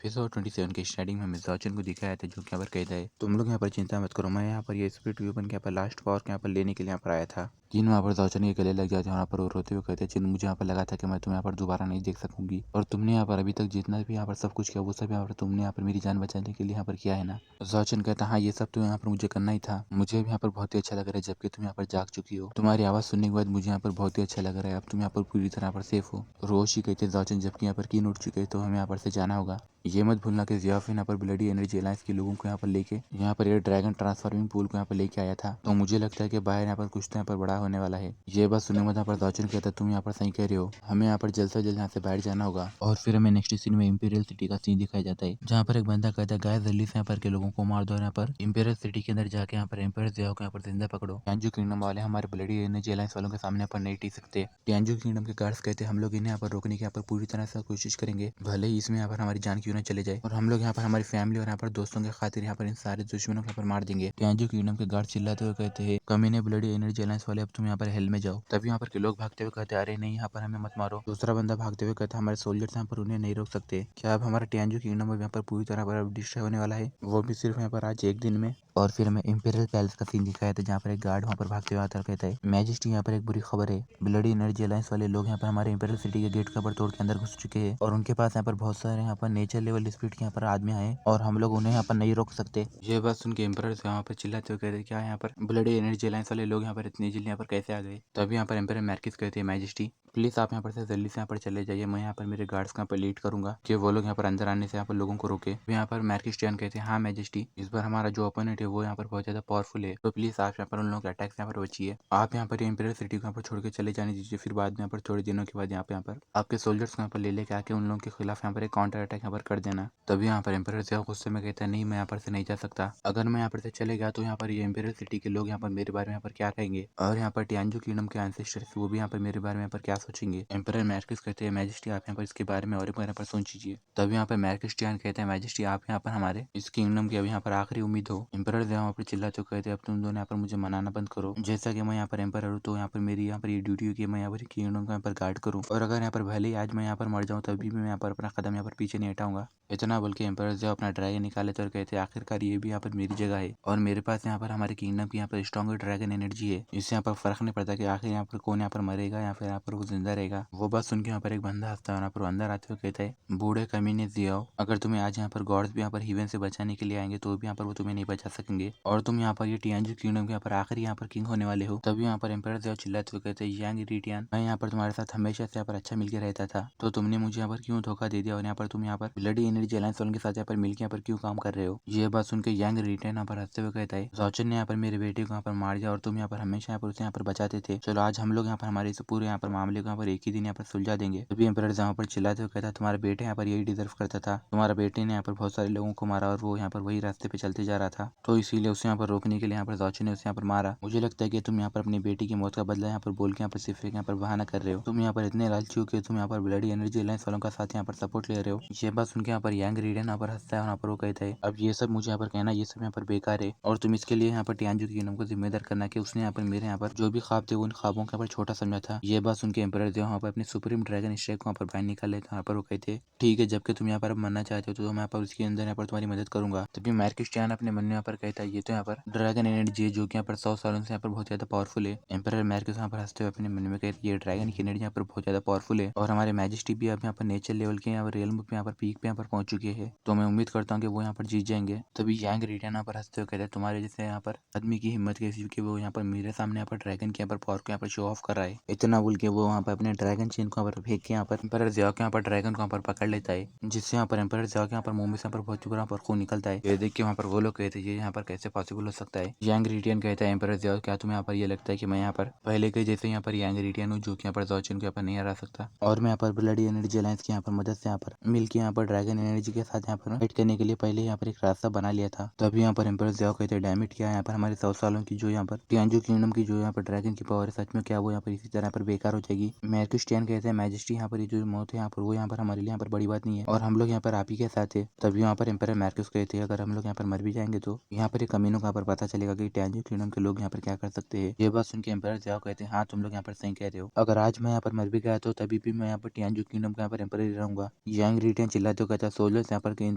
Episode 27 के starting में हमें सचिन को दिखाया था, जो कि यहाँ पर कहता है तुम लोग यहाँ पर चिंता मत करो, मैं यहाँ पर ये स्पिरिट वेपन के यहाँ पर लास्ट पावर के यहाँ पर लेने के लिए यहाँ पर आया था। जिन वहाँ पर सचिन के गले लग जाते हैं, वहाँ पर वो रोते हुए कहते हैं चिन, मुझे यहाँ पर लगा था कि मैं तुम्हें यहाँ पर दोबारा नहीं देख सकूंगी, और तुमने यहाँ पर अभी तक जितना भी यहाँ पर सब कुछ किया वो सब यहाँ पर तुमने यहाँ पर मेरी जान बचाने के लिए यहाँ पर किया है ना। सचिन कहता हाँ, ये सब तो यहाँ पर मुझे करना ही था, मुझे भी यहाँ पर बहुत ही अच्छा लग रहा है जबकि तुम यहाँ पर जाग चुकी हो। तुम्हारी आवाज़ सुनने के बाद मुझे यहाँ पर बहुत ही अच्छा लग रहा है, अब तुम यहाँ पर पूरी तरह पर सेफ हो। रोशी कहते सचिन, जबकि यहाँ पर कीन उठ चुके हैं तो हमें यहाँ पर से जाना होगा। ये मत भूलना कि जियाफ यहाँ पर ब्लडी एनर्जी अलायंस के लोगों को यहाँ पर लेके यहाँ पर ये ड्रैगन ट्रांसफॉर्मिंग पूल को यहाँ पर लेके आया था, तो मुझे लगता है कि बाहर यहाँ पर कुछ तो यहाँ पर बड़ा होने वाला है। ये बात सुनने में यहाँ पर सचिन कहता तुम यहाँ पर सही कह रहे हो, हमें यहाँ पर जल्द से जल्द यहाँ से बाहर जाना होगा। और फिर हमें नेक्स्ट सीन में इंपीरियल सिटी का सीन दिखाया जाता है, जहाँ पर एक बंदा कहता है गाइस जल्दी से यहाँ पर के लोगों को मार दो, यहाँ पर इंपीरियल सिटी के अंदर जाके यहाँ पर एम्पायर जियाओ को यहाँ पर जिंदा पकड़ो। टियांजू किंगडम वाले हमारे ब्लडी एनर्जी अलायंस वालों के सामने यहाँ पर नहीं टिक सकते। टियांजू किंगडम के गार्ड्स कहते हैं हम लोग इन्हें यहाँ पर रोकने की यहाँ पर पूरी तरह से कोशिश करेंगे, भले ही इसमें यहाँ पर हमारी जान क्यों न चले जाए, और हम लोग यहाँ पर हमारी फैमिली और यहाँ पर दोस्तों के खातिर यहाँ पर इन सारे दुश्मनों को यहाँ पर मार देंगे। टियांजू किंगडम के गार्ड चिल्लाते हुए कहते हैं कमीने ब्लडी एनर्जी अलायंस वाले, अब तुम यहाँ पर हेल में जाओ। तभी यहाँ पर के लोग भागते हुए कहते अरे नहीं, यहाँ पर हमें मत मारो। दूसरा बंदा भागते हुए कहता हमारे सोल्जर्स यहाँ पर उन्हें नहीं रोक सकते, क्या अब हमारा टियांजू किंगडम यहाँ पर पूरी तरह पर डिस्ट्रॉय होने वाला है, वो भी सिर्फ यहाँ पर आज एक दिन में। और फिर हमें इंपीरियल पैलेस का सीन दिखाया था, जहाँ पर एक गार्ड वहाँ पर भागते हुए आता कहता है मैजेस्टी, यहाँ पर एक बुरी खबर है, ब्लडी एनर्जी अलायंस वाले लोग यहाँ पर हमारे इंपीरियल सिटी के गेट के ऊपर तोड़ के अंदर घुस चुके हैं, और उनके पास यहाँ पर बहुत सारे यहाँ पर नेचर लेवल स्पीड के यहाँ पर आदमी आए और हम लोग उन्हें यहाँ पर नहीं रोक सकते। ये बात सुन के एम्पायर यहाँ पर चिल्लाते हुए कहते क्या यहाँ पर ब्लडी एनर्जी अलायंस वाले लोग यहाँ पर इतनी जल्दी यहाँ पर कैसे आ गए। तभी यहाँ पर एम्पायर मैर्किस कहते हैं मैजेस्टी प्लीज आप यहाँ पर से जल्दी से यहाँ पर चले जाइए, मैं यहाँ पर मेरे गार्ड्स को यहाँ पर लीड करूंगा कि वो लोग यहाँ पर अंदर आने से यहाँ पर लोगों को रोके। यहाँ पर मैर्किस्टियन कहते हैं हाँ मैजेस्टी, इस बार हमारा जो ओपोनेंट है वो यहाँ पर बहुत ज्यादा पावरफुल है, तो प्लीज आप यहाँ पर उन लोगों के अटैक से यहाँ पर बचिए। आप यहाँ पर इंपीरियल सिटी को यहाँ पर छोड़ के चले जाने दीजिए, फिर बाद में यहाँ पर थोड़े दिनों के बाद यहाँ पर आपके सोल्जर्स को यहाँ पर ले लेके आके उन लोगों के खिलाफ यहाँ पर एक काउंटर अटैक यहाँ पर कर देना। तभी यहाँ पर एम्पायर जियाओ गुस्से में कहता है नहीं, मैं यहाँ पर से नहीं जा सकता, अगर मैं यहाँ पर से चले गया तो यहाँ पर ये इंपीरियल सिटी के लोग यहाँ पर मेरे बारे में यहाँ पर क्या कहेंगे, और यहाँ पर टियांजू किंगडम के एंसेस्टर्स वो भी यहाँ पर मेरे बारे में यहाँ पर क्या सोचेंगे। एम्पायर मैर्किस कहते हैं मैजेस्टी आप यहाँ पर इसके बारे में और एक बार यहाँ पर सोचिए। तभी यहाँ पर मैर्किस्टियन कहते हैं मैजेस्टी आप यहाँ पर हमारे इस किंगडम की अब यहाँ पर आखिरी उम्मीद हो। एम्पायर यहाँ पर चिल्लाते कहते हैं अब तुम दोनों यहाँ पर मुझे मनाना बंद करो, जैसा कि मैं यहाँ पर एम्पायर हूँ तो यहाँ पर मेरी यहाँ पर ये ड्यूटी है कि मैं यहाँ पर किंगडम को यहाँ पर गार्ड करूँ, और अगर यहाँ पर भले ही आज मैं यहाँ पर मर जाऊँ तभी मैं यहाँ पर अपना कदम यहाँ पर पीछे नहीं हटाऊंगा। इतना बोल के एम्पायर जो अपना ड्रैगन निकाले तो कहते आखिरकार ये भी यहाँ पर मेरी जगह है, और मेरे पास यहाँ पर हमारे किंगडम की यहाँ पर स्ट्रॉन्ग ड्रैगन एनर्जी है, इससे यहाँ पर फर्क नहीं पड़ता कि आखिर यहाँ पर कौन यहाँ पर मरेगा या फिर यहाँ पर वो जिंदा रहेगा। वो बात सुन के यहाँ पर एक बंदा हंसता है, यहाँ पर अंदर आते हुए कहता है बूढ़े कमीने जियाओ, अगर तुम्हें आज यहाँ पर गॉड्स भी यहाँ पर हीवन से बचाने के लिए आएंगे तो भी यहाँ पर वो तुम्हें नहीं बचा सकेंगे, और तुम यहाँ पर ये टियांजू किंगडम के यहाँ पर आखिरी यहाँ पर किंग होने वाले हो। तभी यहाँ पर एम्पायर जियाओ चिल्लाते हुए कहते हैं यांग रिटियन, मैं यहाँ पर तुम्हारे साथ हमेशा से यहाँ पर अच्छा मिलकर रहता था, तो तुमने मुझे यहाँ पर क्यों धोखा दे दिया, और यहाँ पर तुम यहाँ पर ब्लडी एनर्जी अलायंस वालों के साथ यहाँ पर मिलकर यहाँ पर क्यों काम कर रहे हो। ये बात सुनकर यांग रिटियन यहाँ पर हंसते हुए कहता है सचिन ने यहाँ पर मेरे बेटे को यहाँ पर मार दिया और तुम यहाँ पर हमेशा यहाँ पर उसे यहाँ पर बचाते थे, चलो आज हम लोग यहाँ पर हमारे इस पूरे यहाँ पर मामले को यहाँ पर एक ही दिन यहाँ पर सुलझा देंगे। तभी एम्पायर यहाँ पर चिल्लाते हुए कहता तुम्हारा बेटे यहाँ पर यही डिजर्व करता था, तुम्हारा बेटे ने यहाँ पर बहुत सारे लोगों को मारा और वो यहाँ पर वही रास्ते पे चलते जा रहा था, तो इसीलिए उसे यहाँ पर रोकने के लिए यहाँ पर सचिन ने उसे यहाँ पर मारा। मुझे लगता है कि तुम यहाँ पर अपनी बेटी की मौत का बदला यहाँ पर बोल के यहाँ पर सिर्फ यहाँ पर बहाना कर रहे हो, तुम यहाँ पर इतने लालची हो कि तुम यहाँ पर ब्लडी एनर्जी अलायंस वालों का साथ यहाँ पर सपोर्ट ले रहे हो। ये बात सुनकर यहाँ पर यांग रीडन यहाँ पर हंसता है, यहाँ पर वो कहता है अब ये सब मुझे यहाँ पर कहना ये सब यहाँ पर बेकार है, और तुम इसके लिए यहाँ पर टियांजू किंगडम को जिम्मेदार करना कि उसने यहाँ पर मेरे यहाँ पर जो भी ख्वाब थे उन ख्वाबों को यहाँ पर छोटा समझा था। ये बात सुनकर एम्पायर यहाँ पर अपने सुप्रीम ड्रैगन स्ट्राइक को यहाँ पर बाहर निकाल लेते हैं, यहाँ पर वो कहते ठीक है जबकि तुम यहाँ पर मरना चाहते हो तो मैं यहाँ पर उसके अंदर यहाँ पर तुम्हारी मदद करूंगा। तभी मैर्किस्टियन अपने मन में यहाँ पर कहता है ये तो यहाँ पर ड्रैगन एनर्जी है जो कि यहाँ पर 100 सालों से यहाँ पर बहुत ज्यादा पावरफुल है। एम्पायर मैर्किस यहाँ पर हंसते हुए अपने मन में कहते ये ड्रैगन की एनर्जी यहाँ पर बहुत ज्यादा पावरफुल है, और हमारे मैजेस्टी भी अब यहाँ पर नेचर लेवल के यहाँ पर रियल पे यहाँ पर पीक पे यहाँ पर पहुंच चुके हैं, तो मैं उम्मीद करता हूँ कि वो यहाँ पर जीत जाएंगे। तभी यांग रिटर्न यहाँ पर हंसते हुए कहते हैं तुम्हारे जैसे यहाँ पर आदमी की हिम्मत कैसी कि वो यहाँ पर मेरे सामने यहाँ पर ड्रैगन के यहाँ पर पावर को यहाँ पर शो ऑफ कर रहा है। इतना बोल के वो यहाँ पर अपने ड्रैगन चेन को यहाँ पर फेंक के यहाँ पर एम्पायर जियाओ के यहाँ पर ड्रैगन को यहाँ पर पकड़ लेता है, जिससे यहाँ पर एम्पायर जियाओ के यहाँ पर मुंह में से यहाँ पर बहुत बुरा पर खून निकलता है। ये देख के वहाँ पर वो लोग कहते हैं ये यहाँ पर कैसे पॉसिबल हो सकता है। यांग रिटियन कहता है एम्पायर जियाओ क्या तुम्हें यहाँ पर ये लगता है कि मैं यहाँ पर पहले के जैसे यहाँ पर यांग रिटियन हूँ जो कि यहाँ पर सचिन को यहाँ पर नहीं हरा सकता, और मैं यहाँ पर ब्लडी एनर्जी अलायंस की यहाँ पर मदद से यहाँ पर मिलकर यहाँ पर ड्रैगन एनर्जी के साथ यहाँ पर फाइट करने के लिए पहले यहाँ पर एक रास्ता बना लिया था। तभी यहाँ पर एम्पायर जियाओ कहते हैं डैमेट किया यहाँ पर हमारे 100 सालों की जो यहाँ पर टियांजू किंगडम की जो यहाँ पर ड्रैगन की पावर है सच में क्या वो यहाँ पर इसी तरह पर बेकार हो जाएगी। मैर्किस्टियन कहते हैं मैजेस्टी यहाँ पर ये जो मौत है यहाँ पर वो यहाँ पर हमारे लिए यहाँ पर बड़ी बात नहीं है, और हम लोग यहाँ पर आप ही के साथ है। तभी यहाँ पर एम्पायर मैर्किस कहते हैं अगर हम लोग यहाँ पर मर भी जाएंगे तो यहाँ पर एक कमीनों का पर पता चलेगा कि टियांजू किंगडम के लोग यहाँ पर क्या कर सकते हैं। ये बात सुन के एम्पायर जियाओ कहते हैं हाँ तुम लोग यहाँ पर सही कह रहे हो, अगर आज मैं यहाँ पर मर भी गया तो तभी भी मैं यहाँ पर टियांजू किंगडम का यहाँ पर एम्पायर रहूंगा। यांग रिटेन चिल्लाते कहता सोल्जर्स यहाँ पर के इन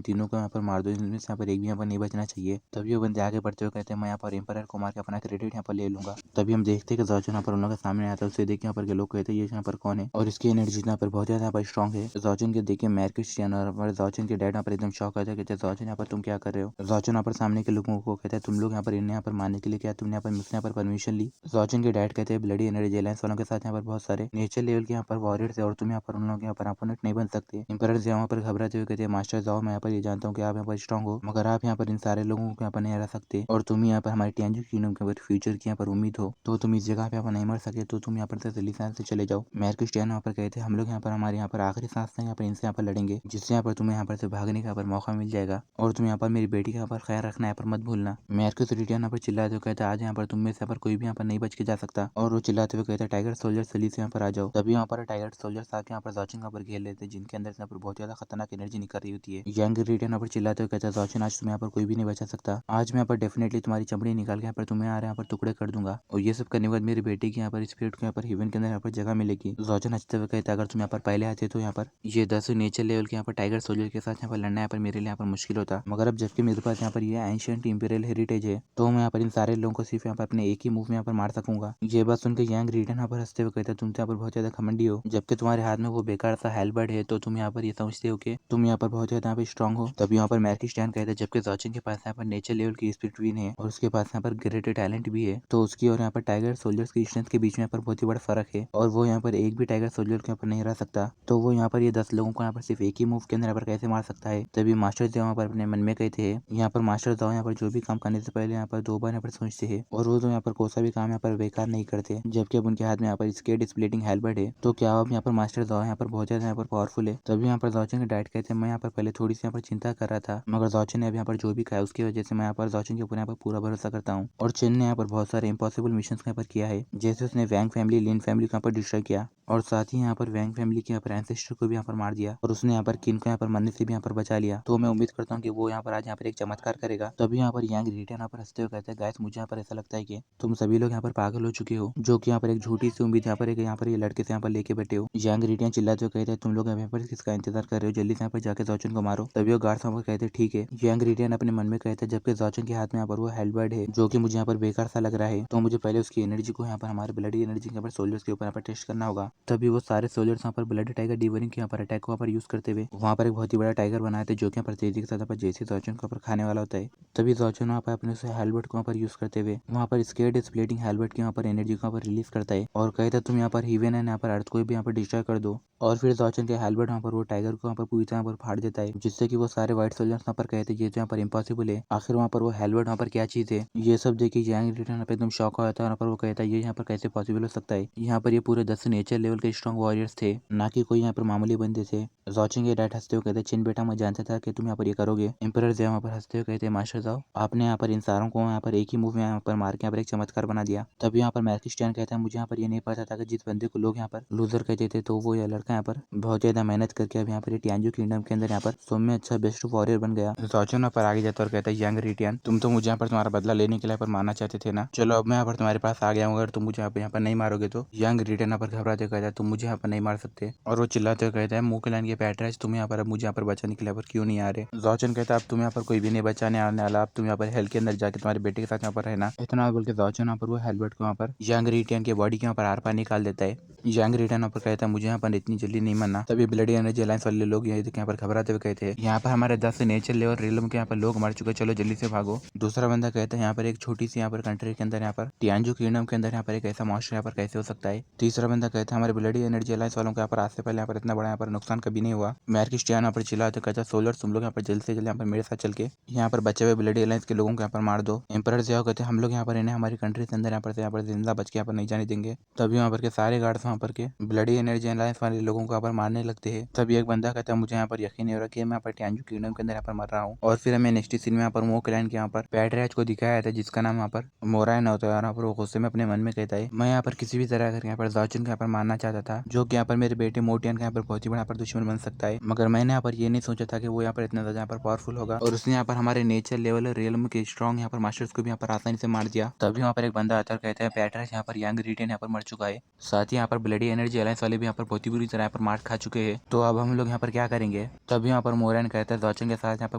तीनों को यहाँ पर मार दो, इनमें से यहाँ पर एक भी यहाँ पर नहीं बचना चाहिए। तभी वो बंदे आगे बढ़ते हुए कहते हैं मैं यहाँ पर एम्पायर को मार के अपना क्रेडिट यहाँ पर ले लूंगा। तभी हम देखते हैं कि जॉर्जन यहाँ पर उन लोगों के सामने आता है, उसे देख यहाँ पर के लोग कहते हैं ये यहाँ पर कौन है और इसकी एनर्जी यहाँ पर बहुत ज्यादा यहाँ पर स्ट्रॉन्ग है। जॉर्जन के देखिए मैर्किस्टियन और जॉर्जन के डैड यहाँ पर एकदम शॉक होता है, कहते हैं जॉर्जन यहाँ पर तुम क्या कर रहे हो। जॉर्जन यहाँ पर सामने के लोगों को कहता है तुम लोग यहाँ पर इन्हें यहाँ पर मारने के लिए क्या तुमने यहाँ पर मुझसे यहाँ पर परमिशन ली। जॉर्जन के डैड कहते हैं ब्लडी एनर्जी अलायंस वालों के साथ यहाँ पर बहुत सारे नेचर लेवल के यहाँ पर वॉरियर्स है और तुम यहाँ पर उन लोगों के यहाँ पर अपोनेंट नहीं बन सकते। एम्परर यहाँ पर घबराते हुए कहते हैं मास्टर जाओ, मैं यहाँ पर ये जानता हूँ कि आप यहाँ पर स्ट्रॉन्ग हो, मगर आप यहाँ पर इन सारे लोगों को यहाँ पर नहीं हरा सकते और तुम यहाँ पर हमारे टियांजू किंगडम के फ्यूचर की यहाँ पर उम्मीद हो, तो तुम इस जगह पे यहाँ पर नहीं मर सके तो तुम यहाँ पर जल्दी से चले जाओ। मैर्किस्टियन यहाँ पर कहते हैं हम लोग यहाँ पर हमारे यहाँ पर आखिरी सांस तक यहाँ पर इनसे यहाँ पर लड़ेंगे, जिससे यहाँ पर तुम्हें यहाँ पर से भागने का यहाँ पर मौका मिल जाएगा और तुम यहाँ पर मेरी बेटी का यहाँ पर ख्याल रखना यहाँ पर मत भूलना। मैर्किस्टियन यहाँ पर चिल्लाते हुए कहता है आज यहाँ पर तुम में से यहाँ पर कोई भी यहाँ पर नहीं बच के जा सकता और वो चिल्लाते हुए कहता है टाइगर सोल्जर जल्दी से यहाँ पर आ जाओ। तभी यहाँ पर टाइगर सोल्जर्स आके यहाँ पर जॉर्जन यहाँ पर घेर लेते हैं, जिनके अंदर से यहाँ पर बहुत ज्यादा खतरनाक एनर्जी निकल रही होती है। यंग रिटर्न यहाँ पर चिल्लाते हुए कहता है जॉर्जन आज तुम्हें यहाँ पर कोई भी नहीं बचा सकता, आज मैं यहाँ पर डेफिनेटली तुम्हारी चमड़ी निकाल के यहाँ पर तुम्हें यहाँ पर टुकड़े कर दूंगा और ये सब करने के बाद मेरी बेटी की यहाँ पर स्पिरिट को यहाँ पर हेवन के अंदर यहाँ पर जगह मिलेगी। जॉर्जन हंसते हुए कहता है अगर तुम यहाँ पर पहले आते तो यहाँ पर ये 10 नेचर लेवल के यहाँ पर टाइगर सोल्जर के साथ यहाँ पर लड़ना यहाँ पर मेरे लिए यहाँ पर मुश्किल होता, मगर अब जबकि मेरे पास यहाँ पर ये एंशिएंट इंपीरियल हेरिटेज है तो मैं यहाँ पर इन सारे लोगों को सिर्फ यहाँ पर अपने एक ही मूव में यहाँ पर मार सकूंगा। ये बात सुनकर यंग रिटर्न यहाँ पर हंसते हुए कहता है तुम तो यहाँ पर बहुत ज्यादा घमंडी हो, जबकि तुम्हारे हाथ में वो बेकार सा हेलबर्ड है तो तुम यहाँ पर ये समझते हो कि तुम यहाँ पर बहुत ज्यादा यहाँ पर स्ट्रॉन्ग हो। तभी यहाँ पर मैर्किस्टियन कहता है जबकि जॉर्जन के पास यहाँ पर नेचर लेवल की स्पिरिट विन है और उसके पास यहाँ पर ग्रेट टैलेंट भी है, तो उसकी और यहाँ पर टाइगर सोल्जर्स की स्ट्रेंथ के बीच में यहाँ पर बहुत ही बड़ा फर्क है और वो यहाँ पर एक भी टाइगर सोल्जर के यहाँ पर नहीं रह सकता, तो वो यहाँ पर ये 10 लोगों को यहाँ पर सिर्फ एक ही मूव के अंदर यहाँ पर कैसे मार सकता है। तभी मास्टर जो यहाँ पर अपने मन में कहते हैं यहाँ पर मास्टर जो यहाँ पर जो भी काम करने से पहले यहाँ पर 2 बार यहाँ पर सोचते हैं और वो तो यहाँ पर कोई सा भी काम यहाँ पर बेकार नहीं करते, जबकि अब उनके हाथ में यहाँ पर स्केट स्प्लिटिंग हेलबर्ड है, तो क्या अब यहाँ पर मास्टर जो यहाँ पर बहुत ज्यादा यहाँ पर पावरफुल है। तभी यहाँ पर जॉर्जन के डैड कहते हैं मैं यहाँ पर पहले थोड़ी सी यहाँ पर चिंता कर रहा था, मगर जॉर्जन ने अब यहाँ पर जो भी खाया उसकी वजह से मैं यहाँ पर जॉर्जन के ऊपर यहाँ पर पूरा भरोसा करता हूँ और चेन ने यहाँ पर बहुत सारे इम्पॉसिबल मिशन यहाँ पर किया है, जैसे उसने वैंग फैमिली लिन फैमिली को यहाँ पर डिस्ट्रॉय किया और साथ ही यहाँ पर वैंग फैमिली के यहाँ पर एंसेस्टर को भी यहाँ पर मार दिया और उसने यहाँ पर किन को यहाँ पर मरने से भी यहाँ पर बचा लिया, तो मैं उम्मीद करता हूँ कि वो यहाँ पर आज यहाँ पर एक चमत्कार करेगा। तभी यहाँ पर यंग रिटर्न यहाँ पर हंसते हुए कहते हैं गाइस मुझे यहाँ पर ऐसा लगता है कि तुम सभी लोग यहाँ पर पागल हो चुके हो, जो कि यहाँ पर एक झूठी सी उम्मीद यहाँ पर ये लड़के से यहाँ पर लेके बैठे हो। यंग रिटर्न चिल्लाते हुए कहते हैं तुम लोग यहाँ पर किसका इंतजार कर रहे हो, जल्दी से यहाँ पर जाके जॉर्जन को मारो। तभी वो गार्ड यहाँ पर कहते हैं ठीक है। यंग रिटर्न अपने मन में कहते हैं जबकि जॉर्जन के हाथ में यहाँ पर वो हेलबर्ड है जो कि मुझे यहाँ पर बेकार सा लग रहा है, तो मुझे पहले उसकी एनर्जी को यहाँ पर हमारे ब्लडी एनर्जी के यहाँ पर सोल्जर्स के ऊपर यहाँ पर टेस्ट करना होगा। तभी वो सारे सोल्जर्स यहाँ पर ब्लडी टाइगर डिवरिंग के यहाँ पर अटैक को यहाँ पर यूज करते हुए वहाँ पर एक बहुत ही बड़ा टाइगर बनाए थे जो कि यहाँ पर तेजी के साथ यहाँ पर जैसे जॉर्जन को यहाँ पर खाने वाला होता है। तभी जॉर्जन वहाँ पर अपने से हेलबर्ड को यहाँ पर यूज करते हुए वहाँ पर स्केट स्प्लिटिंग हेलबर्ड की यहाँ पर एनर्जी को यहाँ पर रिलीज करता है और कहता है तुम यहाँ पर हीवन एंड यहाँ पर अर्थ को भी यहाँ पर डिस्ट्रॉय कर दो और फिर जॉर्जन के हेलबर्ड यहाँ पर वो टाइगर को यहाँ पर पूरी तरह पर फाड़ देता है, जिससे कि वो सारे व्हाइट सोल्जर्स यहाँ पर कहते हैं ये तो यहाँ पर इम्पॉसिबल है, आखिर वहाँ पर वो हेलबर्ड वहाँ पर क्या चीज है। ये सब देखिए यंग रिटर्न यहाँ पर एकदम शॉक हो जाता है, यहाँ पर वो कहता है ये यहाँ पर कैसे पॉसिबल हो सकता है, यहाँ पर ये पूरे 10 नेचर लेवल के स्ट्रॉन्ग वॉरियर्स थे, ना कि कोई यहाँ पर मामूली बंदे थे। जॉर्जन के डैड हंसते हुए कहते चिन बेटा मैं जानता था कि तुम यहाँ पर ये करोगे। एम्परर यहाँ पर हंसते हुए कहते मास्टर साहब आपने यहाँ पर इन सारों को यहाँ पर एक ही मूव में यहाँ पर मार के यहाँ पर एक चमत्कार बना दिया। तभी यहाँ पर मैर्किस्टियन कहता है मुझे यहाँ पर ये नहीं पता था कि जिस बंदे को लोग यहाँ पर लूजर कहते थे तो वो यह लड़का यहाँ पर बहुत ज्यादा मेहनत करके अब यहाँ पर टियांजू किंगडम के अंदर यहाँ पर सोम अच्छा बेस्ट वॉरियर बन गया। जॉर्जन यहाँ पर आगे जाता और कहता है यंग रिटियन तुम तो मुझे यहाँ पर तुम्हारा बदला लेने के लिए पर मारना चाहते थे ना, चलो अब मैं यहाँ पर तुम्हारे पास आ गया हूँ, अगर तुम मुझे यहाँ पर नहीं मारोगे तो। यंग रिटियन यहाँ पर घबराते कहता है तुम मुझे यहाँ पर नहीं मार सकते और वो चिल्लाते कहता है मुंह के लाइन के पैटर्स तुम यहाँ पर मुझे यहाँ पर बचाने के लिए पर क्यों नहीं आ रहे। जॉर्जन कहता है अब तुम यहाँ पर कोई भी नहीं बचाने आने वाला, अब तुम यहाँ पर हेल के अंदर जाके तुम्हारे बेटे के साथ यहाँ पर रहना। इतना बोल के जॉर्जन यहाँ पर वो हेलबर्ट को यहाँ पर यंग रिटियन के बॉडी के यहाँ पर आर पार निकाल देता है। यंग रिटर्न यहाँ पर कहता है मुझे यहाँ पर इतनी जल्दी नहीं मरना। तभी ब्लडी एनर्जी अलायंस वाले लोग यहाँ पर घबराते हुए कहते हैं यहाँ पर हमारे 10 नेचर लेवल रियलम के यहाँ पर लोग मर चुके, चलो जल्दी से भागो। दूसरा बंदा कहता है यहाँ पर एक छोटी सी यहाँ पर कंट्री के अंदर यहाँ पर टियांजू किंगडम के अंदर यहाँ पर एक ऐसा मॉन्स्टर यहाँ पर कैसे हो सकता है। तीसरा बंदा कहता है हमारे ब्लडी एनर्जी अलायंस वालों को यहाँ पर आज से पहले यहाँ पर इतना बड़ा यहाँ पर नुकसान कभी नहीं हुआ। मैर्किस्टियन यहाँ पर चिल्लाते कहता सोलर तुम लोग यहाँ पर जल्द से जल्द यहाँ पर मेरे साथ चल के यहाँ पर बचे हुए ब्लडी अलायंस के लोगों को यहाँ पर मार दो। एम्परर जो कहते हैं हम लोग यहाँ पर इन्हें हमारी कंट्री के अंदर यहाँ पर जिंदा बच के यहाँ पर नहीं जाने देंगे। तभी यहाँ पर के सारे गार्ड्स वहाँ पर के ब्लडी एनर्जी अलायंस वाले लोगों को यहाँ पर मारने लगते हैं। तभी एक बंदा कहता है मुझे यहाँ पर यकीन नहीं हो रहा कि मैं यहाँ पर टियांजू किंगडम के अंदर यहाँ पर मर रहा हूँ। और फिर हमें नेक्स्ट सीन में यहाँ पर मो क्लैन के यहाँ पर पैट्रियाच को दिखाया था जिसका नाम यहाँ पर मोरायन होता है। यहाँ पर वो गुस्से में अपने मन में कहता है मैं यहाँ पर किसी भी तरह करके यहाँ पर जॉर्जन को यहाँ पर मारना चाहता था, जो कि यहाँ पर मेरे बेटे मोटियन का यहाँ पर बहुत ही बड़ा यहाँ पर दुश्मन बन सकता है, मगर मैंने यहाँ पर ये नहीं सोचा था कि वो यहाँ पर इतना ज्यादा यहाँ पर पावरफुल होगा और उसने यहाँ पर हमारे नेचर लेवल रियलम के स्ट्रॉन्ग यहाँ पर मास्टर्स को भी यहाँ पर आसानी से मार दिया। तभी वहाँ पर एक बंदा आता है कहता है पैट्रियाच यहाँ पर यंग रिटेन यहाँ पर मर चुका है, साथ ही यहाँ पर ब्लडी एनर्जी अलायंस वाले भी यहाँ पर बहुत ही बुरी तरह यहाँ पर मार खा चुके हैं, तो अब हम लोग यहाँ पर क्या करेंगे। तभी यहाँ पर मोरैन कहता है जॉचन के साथ यहाँ पर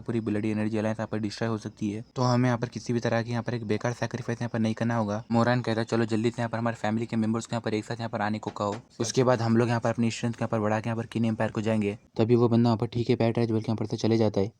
पूरी ब्लडी एनर्जी अलायंस यहाँ पर डिस्ट्रॉय हो सकती है, तो हमें यहाँ पर किसी भी तरह की यहाँ पर एक बेकार सैक्रिफाइस यहाँ पर नहीं करना होगा। मोरैन कहता है चलो जल्दी से यहाँ पर हमारे फैमिली के मेंबर्स को यहाँ पर एक साथ यहाँ पर आने को कहो, उसके बाद हम लोग यहाँ पर अपनी स्ट्रेंथ यहाँ पर बढ़ा के यहाँ पर किन एम्पायर को जाएंगे। तभी वो बंदा यहाँ पर ठीक है पैट राइज बोल के यहाँ पर से चले जाता है।